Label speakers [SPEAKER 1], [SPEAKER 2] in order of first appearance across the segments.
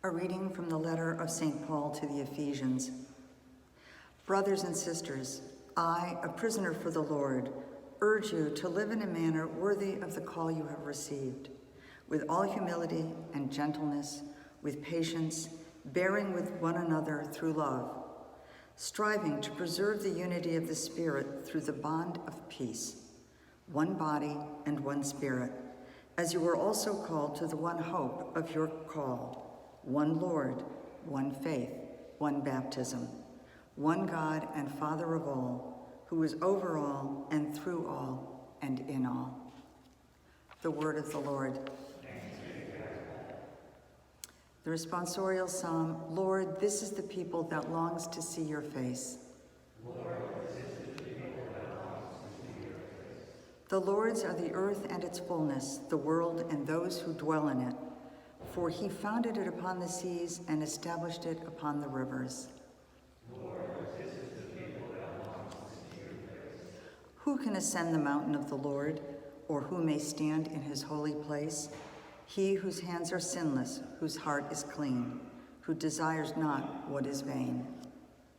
[SPEAKER 1] A reading from the letter of St. Paul to the Ephesians. Brothers and sisters, I, a prisoner for the Lord, urge you to live in a manner worthy of the call you have received, with all humility and gentleness, with patience, bearing with one another through love, striving to preserve the unity of the Spirit through the bond of peace, one body and one Spirit, as you were also called to the one hope of your call, one Lord, one faith, one baptism, one God and Father of all, who is over all and through all and in all. The word of the Lord. The responsorial psalm, Lord, this is the people that longs to see your face.
[SPEAKER 2] Lord, this is the people that longs to see your face.
[SPEAKER 1] The Lord's are the earth and its fullness, the world and those who dwell in it. For he founded it upon the seas and established it upon the rivers.
[SPEAKER 2] Lord, this is the people that longs to see your face.
[SPEAKER 1] Who can ascend the mountain of the Lord, or who may stand in his holy place? He whose hands are sinless, whose heart is clean, who desires not what is vain.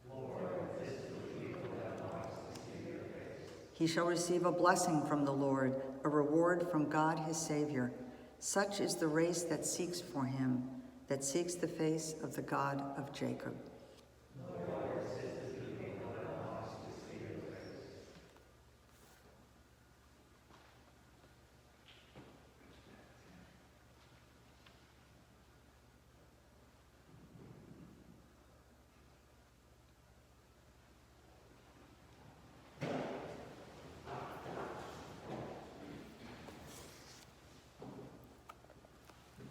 [SPEAKER 2] Lord, this is the people that longs to see your face.
[SPEAKER 1] He shall receive a blessing from the Lord, a reward from God his Savior. Such is the race that seeks for him, that seeks the face of the God of Jacob.
[SPEAKER 2] Lord, this is the people that longs to see your face.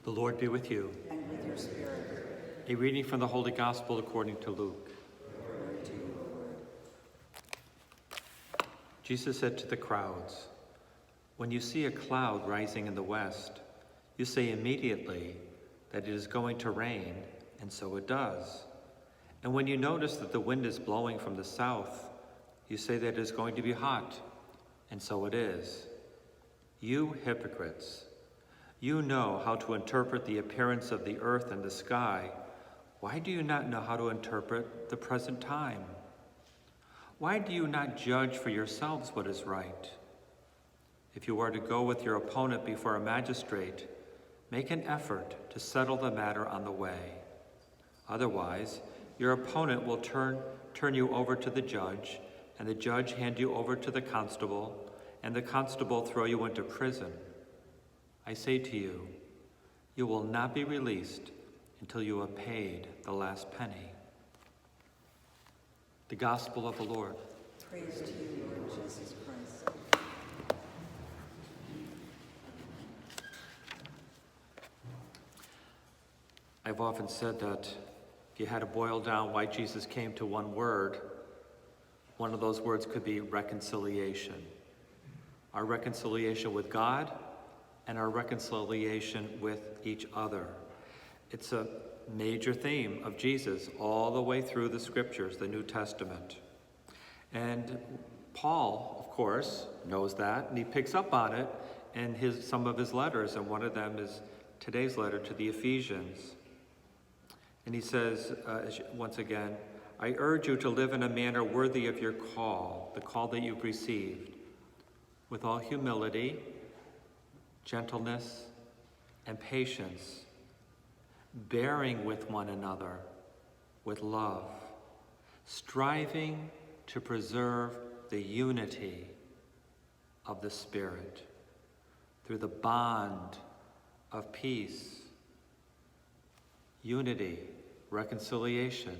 [SPEAKER 3] The Lord be with you.
[SPEAKER 1] And with your spirit.
[SPEAKER 3] A reading from the Holy Gospel according to Luke.
[SPEAKER 1] Glory to you, Lord.
[SPEAKER 3] Jesus said to the crowds, "When you see a cloud rising in the west, you say immediately that it is going to rain, and so it does. And when you notice that the wind is blowing from the south, you say that it is going to be hot, and so it is. You hypocrites! You know how to interpret the appearance of the earth and the sky. Why do you not know how to interpret the present time? Why do you not judge for yourselves what is right? If you are to go with your opponent before a magistrate, make an effort to settle the matter on the way. Otherwise, your opponent will turn you over to the judge, and the judge hand you over to the constable, and the constable throw you into prison. I say to you, you will not be released until you have paid the last penny." The Gospel of the Lord.
[SPEAKER 1] Praise to you, Lord Jesus Christ.
[SPEAKER 3] I've often said that if you had to boil down why Jesus came to one word, one of those words could be reconciliation. Our reconciliation with God and our reconciliation with each other. It's a major theme of Jesus all the way through the scriptures, the New Testament. And Paul, of course, knows that, and he picks up on it in some of his letters, and one of them is today's letter to the Ephesians. And he says, once again, I urge you to live in a manner worthy of your call, the call that you've received, with all humility, gentleness, and patience, bearing with one another with love, striving to preserve the unity of the Spirit through the bond of peace. Unity, reconciliation.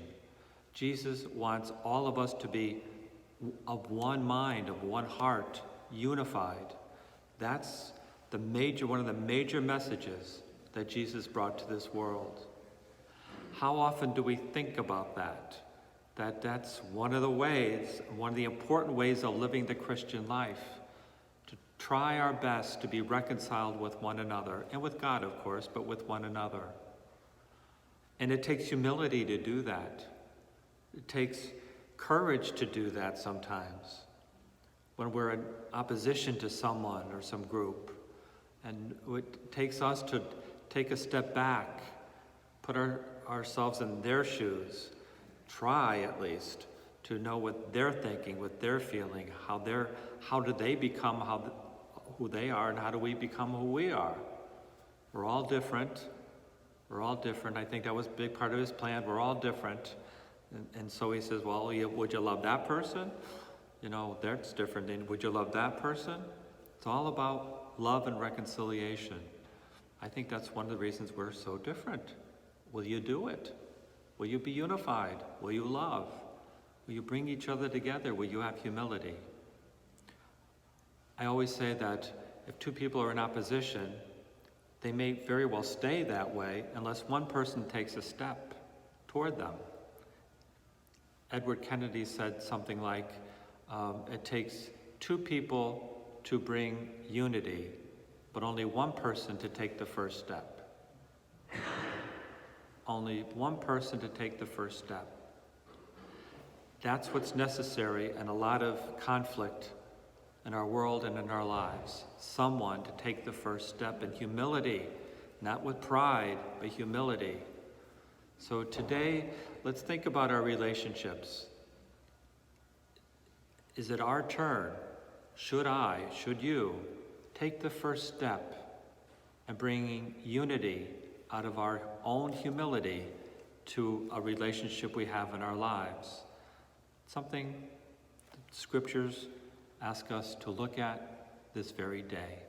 [SPEAKER 3] Jesus wants all of us to be of one mind, of one heart, unified. That's one of the major messages that Jesus brought to this world. How often do we think about that? That's one of the ways, one of the important ways of living the Christian life, to try our best to be reconciled with one another, and with God, of course, but with one another. And it takes humility to do that. It takes courage to do that sometimes, when we're in opposition to someone or some group. And it takes us to take a step back put ourselves in their shoes, try at least to know what they're thinking, what they're feeling, how do they become who they are, and how do we become who we are. We're all different. We're all different. I think that was a big part of his plan. We're all different. And so he says, well, would you love that person? You know, that's different. And would you love that person? It's all about love and reconciliation. I think that's one of the reasons we're so different. Will you do it? Will you be unified? Will you love? Will you bring each other together? Will you have humility? I always say that if two people are in opposition, they may very well stay that way unless one person takes a step toward them. Edward Kennedy said something like, it takes two people to bring unity, but only one person to take the first step. Only one person to take the first step. That's what's necessary in a lot of conflict in our world and in our lives. Someone to take the first step in humility, not with pride, but humility. So today, let's think about our relationships. Is it our turn? Should you, take the first step in bringing unity out of our own humility to a relationship we have in our lives? Something the scriptures ask us to look at this very day.